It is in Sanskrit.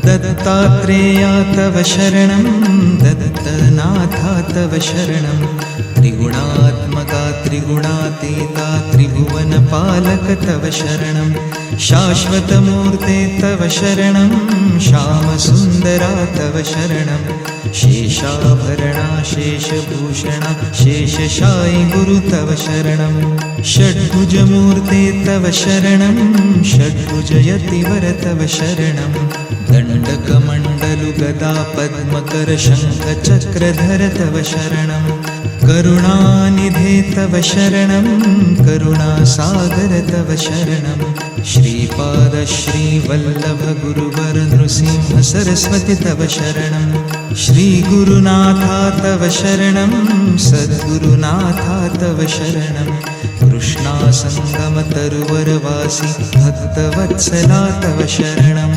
दत्तात्रेया तव शरणं दत्तनाथा तव शरणं त्रिगुणात्मका त्रिगुणातीता त्रिभुवनपालक तव शरणं शाश्वतमूर्ते तव शरणं श्यामसुन्दरा तव शरणं शेषाभरणा शेषभूषणा शेषशायि गुरु तव शरणं षड्भुजमूर्ते तव शरणं षड्भुजयतिवर तव शरणं दण्डकमण्डलुगदा पद्मकर शङ्खचक्रधर तव शरणं करुणानिधे तव शरणं करुणासागर तव शरणं श्रीपाद श्रीवल्लभ गुरुवर नृसिंह सरस्वती तव शरणं श्रीगुरुनाथा तव शरणं सद्गुरुनाथा तव शरणं कृष्णासङ्गमतरुवरवासी भक्तवत्सला तव शरणं।